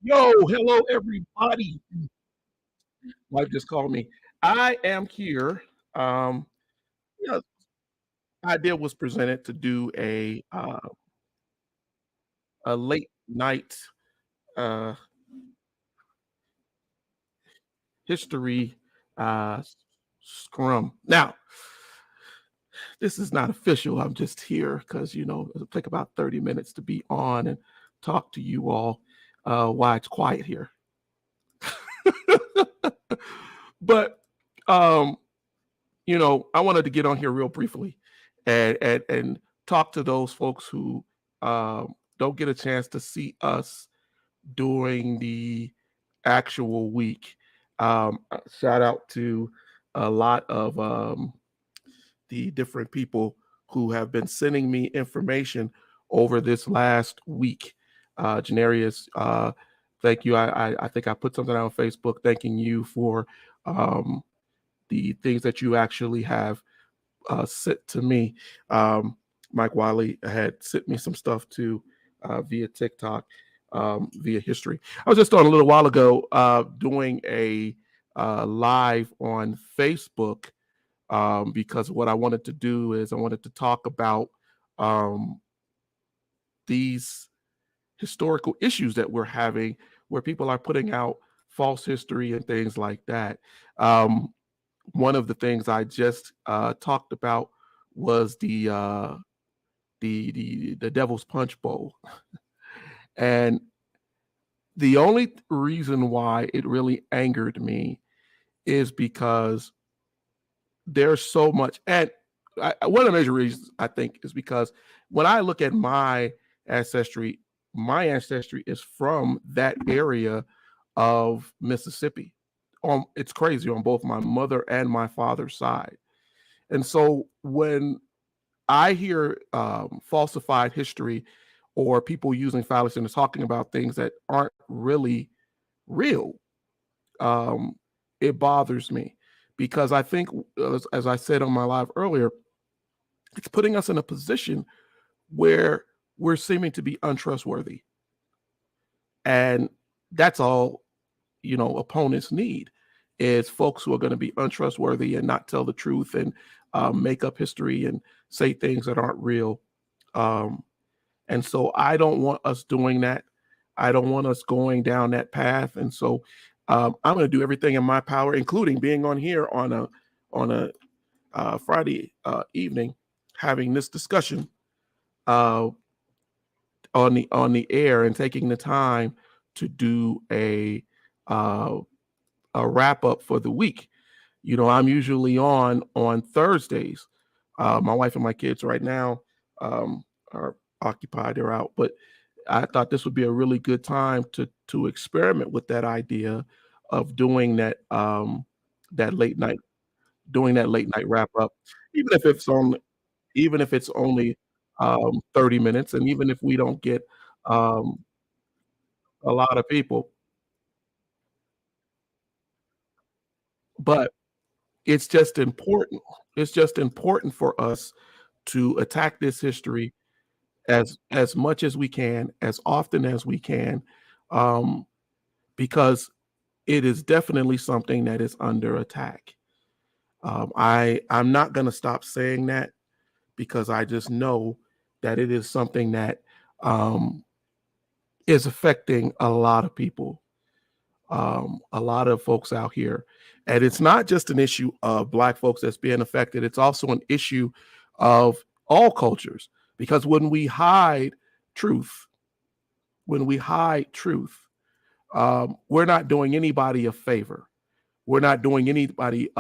Yo, hello everybody. Wife just called me. I am here. Yeah, idea was presented to do a late night uh history uh scrum. Now, this is not official. I'm just here because it'll take about 30 minutes to be on and talk to you all while it's quiet here. But um I wanted to get on here real briefly and talk to those folks who don't get a chance to see us during the actual week. Shout out to a lot of the different people who have been sending me information over this last week. Janarius, thank you. I think I put something out on Facebook thanking you for um, the things that you actually have sent to me. Mike Wiley had sent me some stuff too via TikTok, via history. I was just on a little while ago doing a live on Facebook because what I wanted to do is I wanted to talk about um, these historical issues that we're having where people are putting out false history and things like that. One of the things I just talked about was the Devil's Punch Bowl, and the only reason why it really angered me is because there's so much, and one of the major reasons I think is because when I look at my ancestry is from that area of Mississippi. It's crazy on both my mother and my father's side. And so when I hear falsified history or people using fallacy and talking about things that aren't really real, um, it bothers me because I think, as I said on my live earlier, it's putting us in a position where we're seeming to be untrustworthy. And that's all, opponents need is folks who are going to be untrustworthy and not tell the truth and make up history and say things that aren't real. Um, and so I don't want us doing that. I don't want us going down that path. And so I'm going to do everything in my power, including being on here on a Friday evening, having this discussion on the air and taking the time to do a wrap up for the week. I'm usually on Thursdays. My wife and my kids right now are occupied; they're out. But I thought this would be a really good time to experiment with that idea of doing that late night, doing that late night wrap up, even if it's only 30 minutes, and even if we don't get um, a lot of people, but it's just important. It's just important for us to attack this history as much as we can, as often as we can, um, because it is definitely something that is under attack. I'm not going to stop saying that because I just know that it is something that um, is affecting a lot of people. a lot of folks out here. And it's not just an issue of Black folks that's being affected, it's also an issue of all cultures. Because truth, when we hide truth, we're not doing anybody a favor. We're not doing anybody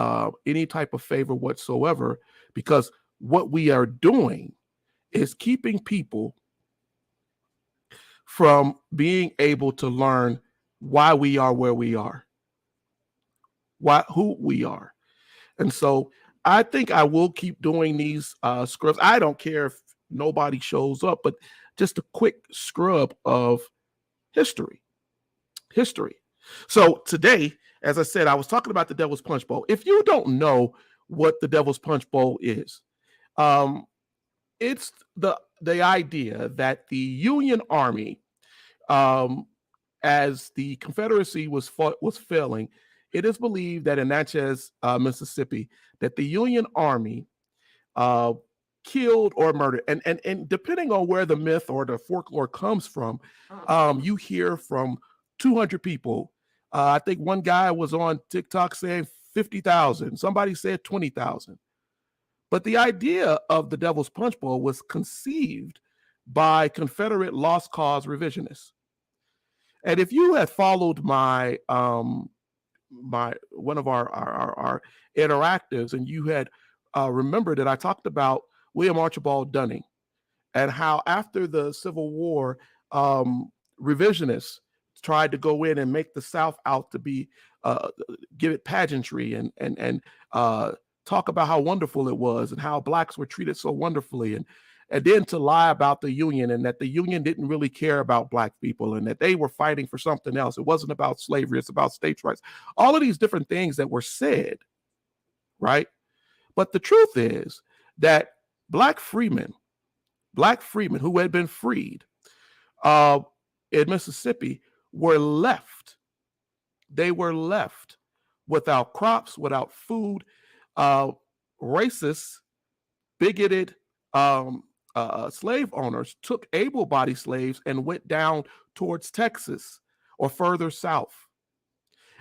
any type of favor whatsoever, because what we are doing is keeping people from being able to learn why we are where we are, who we are. And so I think I will keep doing these scrubs. I don't care if nobody shows up, but just a quick scrub of history. So today, as I said, I was talking about the Devil's Punch Bowl. If you don't know what the Devil's Punch Bowl is, it's the idea that the Union Army, as the Confederacy was failing, it is believed that in Natchez, Mississippi, that the Union Army killed or murdered, and depending on where the myth or the folklore comes from, you hear from 200 people. I think one guy was on TikTok saying 50,000. Somebody said 20,000. But the idea of the Devil's Punch Bowl was conceived by Confederate lost cause revisionists. And if you had followed my one of our interactives, and you had remembered that I talked about William Archibald Dunning and how after the Civil War, revisionists tried to go in and make the South out to be give it pageantry and talk about how wonderful it was and how Blacks were treated so wonderfully, and then to lie about the Union and that the Union didn't really care about Black people and that they were fighting for something else. It wasn't about slavery, it's about states' rights. All of these different things that were said, right? But the truth is that Black freemen who had been freed in Mississippi were left. They were left without crops, without food. Racist, bigoted slave owners took able-bodied slaves and went down towards Texas or further south.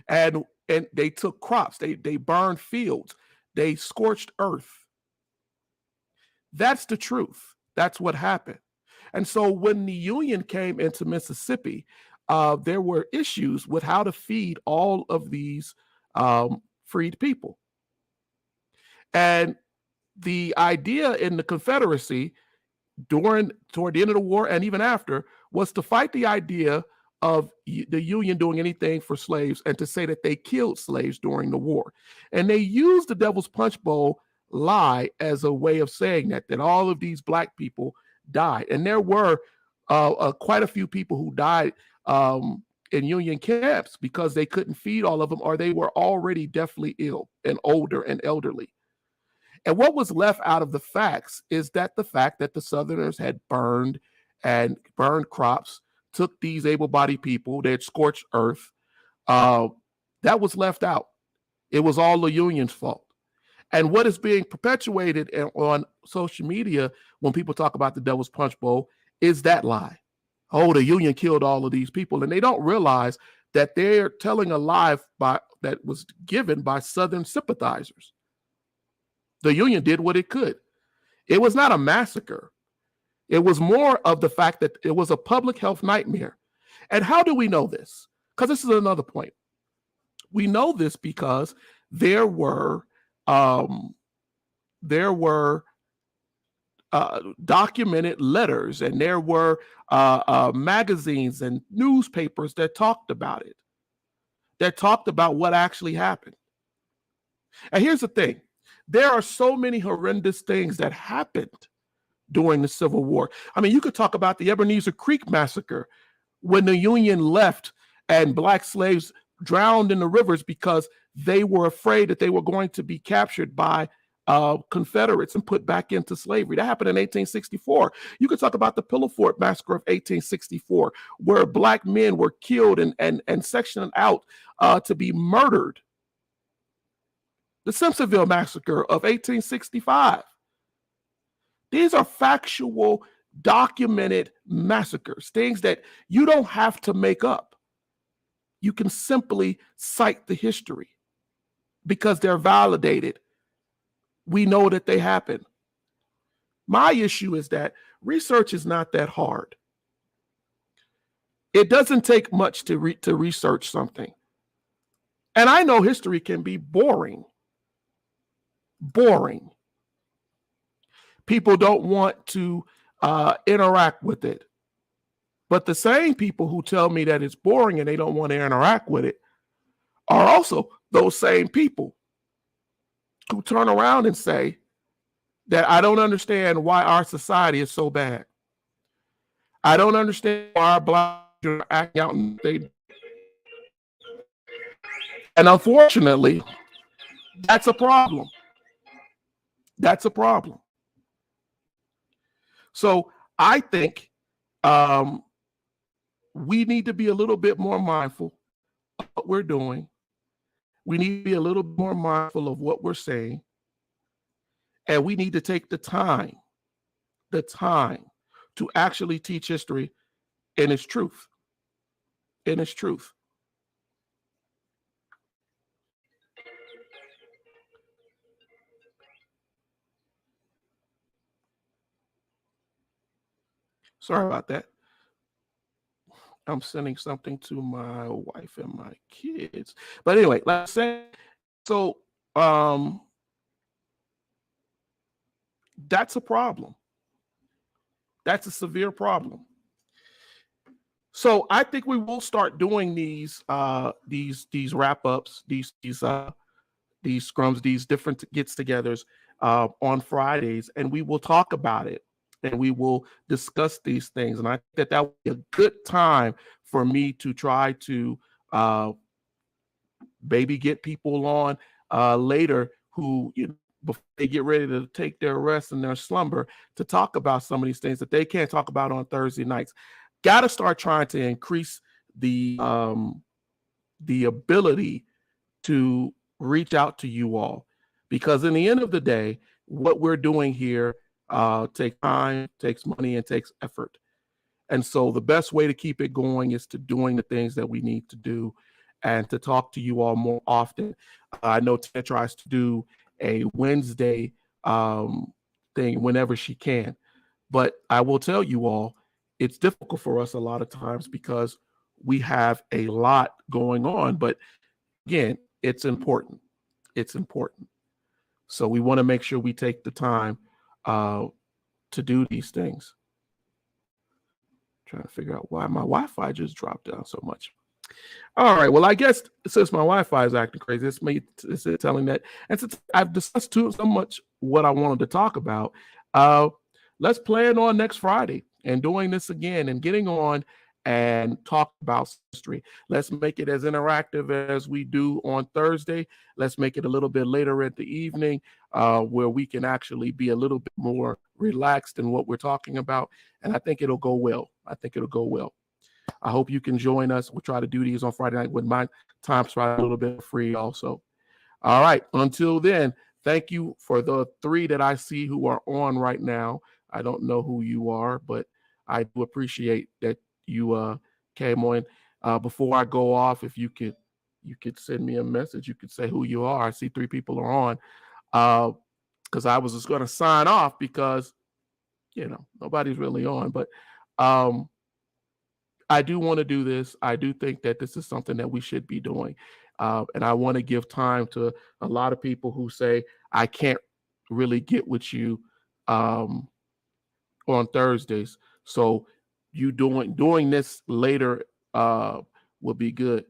And they took crops, they burned fields, they scorched earth. That's the truth. That's what happened. And so when the Union came into Mississippi, there were issues with how to feed all of these freed people. And the idea in the Confederacy toward the end of the war and even after was to fight the idea of the Union doing anything for slaves and to say that they killed slaves during the war. And they used the Devil's Punch Bowl lie as a way of saying that all of these Black people died. And there were quite a few people who died in Union camps because they couldn't feed all of them, or they were already deathly ill and older and elderly. And what was left out of the facts is that the fact that the Southerners had burned crops, took these able-bodied people, they had scorched earth, that was left out. It was all the Union's fault. And what is being perpetuated on social media when people talk about the Devil's Punch Bowl is that lie. Oh, the Union killed all of these people. And they don't realize that they're telling a lie that was given by Southern sympathizers. The Union did what it could. It was not a massacre. It was more of the fact that it was a public health nightmare. And how do we know this? Because this is another point. We know this because there were documented letters, and there were magazines and newspapers that talked about it, that talked about what actually happened. And here's the thing. There are so many horrendous things that happened during the Civil War. I mean, you could talk about the Ebenezer Creek Massacre when the Union left and Black slaves drowned in the rivers because they were afraid that they were going to be captured by Confederates and put back into slavery. That happened in 1864. You could talk about the Pillow Fort Massacre of 1864, where Black men were killed and sectioned out to be murdered. The Simpsonville Massacre of 1865. These are factual, documented massacres, things that you don't have to make up. You can simply cite the history because they're validated. We know that they happen. My issue is that research is not that hard. It doesn't take much to research something. And I know history can be boring. Boring. People don't want to interact with it. But the same people who tell me that it's boring and they don't want to interact with it are also those same people who turn around and say that I don't understand why our society is so bad. I don't understand why our Black children are acting out. And unfortunately, that's a problem. That's a problem. So I think we need to be a little bit more mindful of what we're doing. We need to be a little more mindful of what we're saying. And we need to take the time to actually teach history in its truth. In its truth. Sorry about that. I'm sending something to my wife and my kids. But anyway, let's say, so that's a problem. That's a severe problem. So I think we will start doing these wrap ups, these scrums, these different gets-togethers on Fridays, and we will talk about it and we will discuss these things. And I think that would be a good time for me to try to maybe get people on later who, before they get ready to take their rest and their slumber, to talk about some of these things that they can't talk about on Thursday nights. Got to start trying to increase the ability to reach out to you all, because in the end of the day, what we're doing here takes time, takes money, and takes effort. And so the best way to keep it going is to doing the things that we need to do and to talk to you all more often. I know Tina tries to do a Wednesday thing whenever she can, but I will tell you all, it's difficult for us a lot of times because we have a lot going on. But again, it's important. It's important. So we want to make sure we take the time to do these things. Trying to figure out why my Wi-Fi just dropped down so much. All right. Well, I guess since my Wi-Fi is acting crazy, it's telling that. And since I've discussed so much what I wanted to talk about, let's plan on next Friday and doing this again and getting on and talk about history. Let's make it as interactive as we do on Thursday. Let's make it a little bit later in the evening where we can actually be a little bit more relaxed in what we're talking about. And I think it'll go well. I think it'll go well. I hope you can join us. We'll try to do these on Friday night with my time slot a little bit free also. All right. Until then, thank you for the 3 that I see who are on right now. I don't know who you are, but I do appreciate that you came on. Before I go off, if you could send me a message. You could say who you are. I see 3 people are on. Because I was just going to sign off because, nobody's really on. But I do want to do this. I do think that this is something that we should be doing. And I want to give time to a lot of people who say, I can't really get with you on Thursdays. So you doing this later will be good.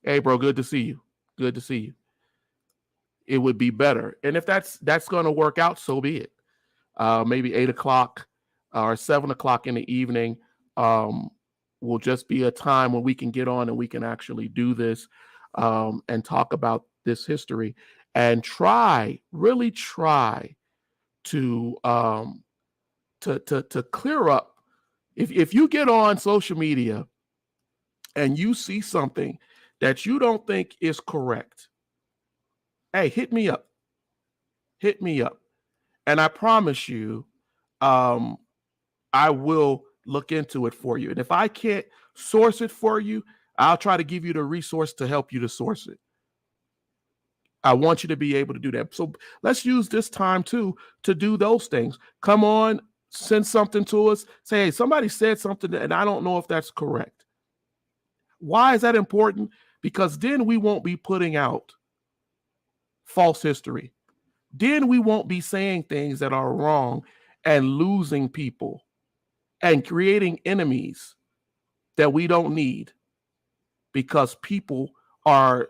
Hey, bro, good to see you. Good to see you. It would be better. And if that's going to work out, so be it. Maybe 8 o'clock or 7 o'clock in the evening will just be a time when we can get on and we can actually do this and talk about this history and really try to clear up. If you get on social media and you see something that you don't think is correct, hey, hit me up. Hit me up. And I promise you, I will look into it for you. And if I can't source it for you, I'll try to give you the resource to help you to source it. I want you to be able to do that. So let's use this time too to do those things. Come on, send something to us. Say, hey, somebody said something and I don't know if that's correct. Why is that important? Because then we won't be putting out false history. Then we won't be saying things that are wrong and losing people and creating enemies that we don't need because people are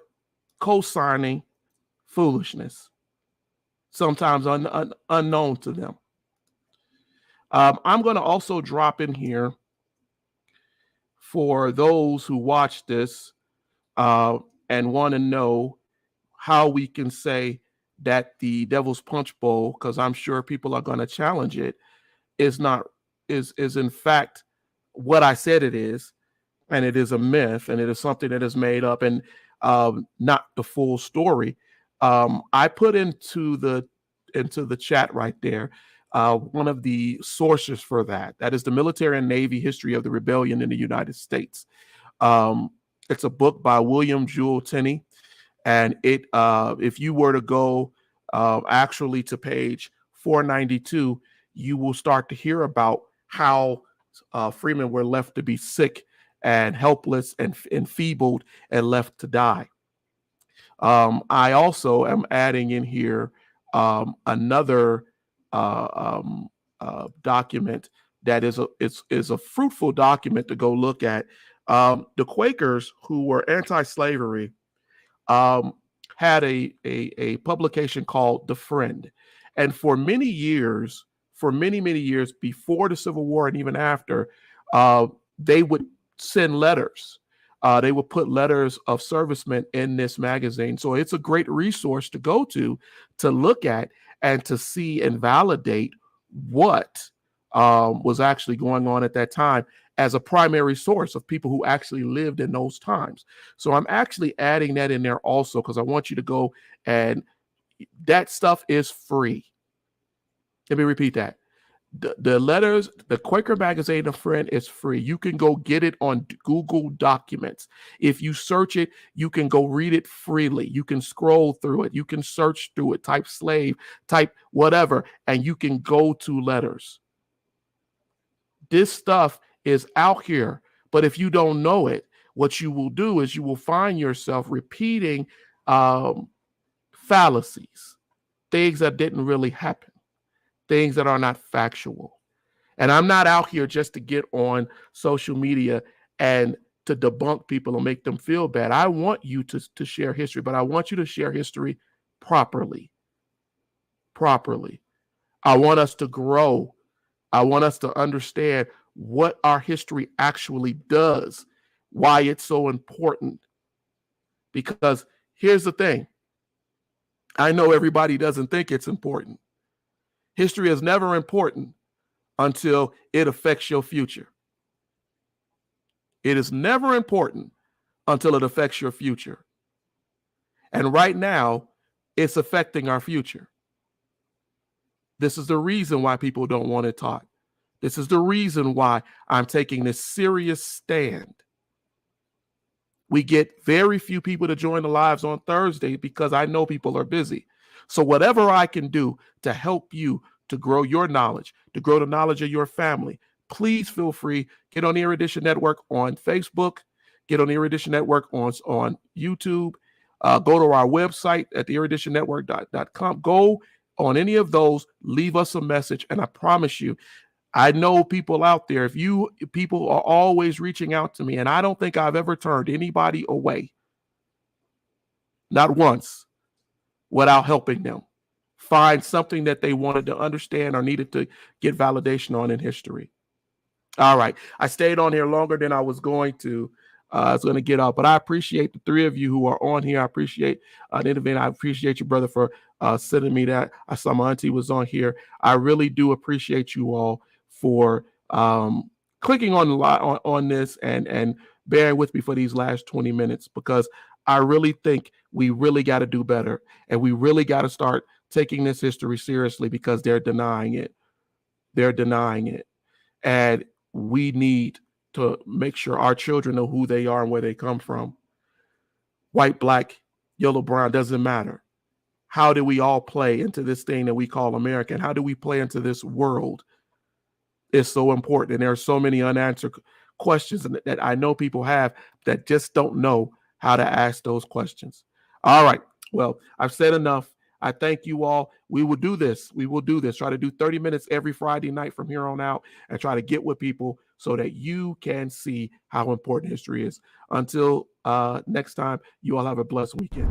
co-signing foolishness, sometimes unknown to them. I'm going to also drop in here for those who watch this and want to know how we can say that the Devil's Punch Bowl, because I'm sure people are going to challenge it, is in fact what I said it is, and it is a myth, and it is something that is made up and not the full story. I put into the chat right there one of the sources for that. That is the Military and Navy History of the Rebellion in the United States. It's a book by William Jewell Tenney, and it if you were to go actually to page 492, you will start to hear about how freemen were left to be sick and helpless and enfeebled and left to die. I also am adding in here another document that is a fruitful document to go look at. The Quakers, who were anti-slavery, had a publication called The Friend, and for many years before the Civil War and even after, they would send letters. They would put letters of servicemen in this magazine. So it's a great resource to go to look at and to see and validate what was actually going on at that time as a primary source of people who actually lived in those times. So I'm actually adding that in there also because I want you to go, and that stuff is free. Let me repeat that. The letters, the Quaker magazine, The Friend, is free. You can go get it on Google Documents. If you search it, you can go read it freely. You can scroll through it. You can search through it, type slave, type whatever, and you can go to letters. This stuff is out here, but if you don't know it, what you will do is you will find yourself repeating fallacies, things that didn't really happen, things that are not factual. And I'm not out here just to get on social media and to debunk people and make them feel bad. I want you to share history, but I want you to share history properly. I want us to grow. I want us to understand what our history actually does, why it's so important. Because here's the thing. I know everybody doesn't think it's important. History is never important until it affects your future. It is never important until it affects your future. And right now, it's affecting our future. This is the reason why people don't want it taught. This is the reason why I'm taking this serious stand. We get very few people to join the lives on Thursday because I know people are busy. So whatever I can do to help you to grow your knowledge, to grow the knowledge of your family, please feel free. Get on the Erudition Network on Facebook. Get on the Erudition Network on YouTube. Go to our website at theeruditionnetwork.com. Go on any of those. Leave us a message, and I promise you, I know people out there. People are always reaching out to me, and I don't think I've ever turned anybody away, not once, without helping them find something that they wanted to understand or needed to get validation on in history. All right. I stayed on here longer than I was going to. I was going to get off, but I appreciate the three of you who are on here. I appreciate I appreciate you, brother, for sending me that. I saw my auntie was on here. I really do appreciate you all for clicking on this and bearing with me for these last 20 minutes, because I really think we really got to do better, and we really got to start taking this history seriously, because they're denying it. They're denying it. And we need to make sure our children know who they are and where they come from. White, black, yellow, brown, doesn't matter. How do we all play into this thing that we call America? And how do we play into this world? Is so important. And there are so many unanswered questions that I know people have that just don't know how to ask those questions. All right. Well, I've said enough. I thank you all. We will do this. We will do this. Try to do 30 minutes every Friday night from here on out and try to get with people so that you can see how important history is. Until next time, you all have a blessed weekend.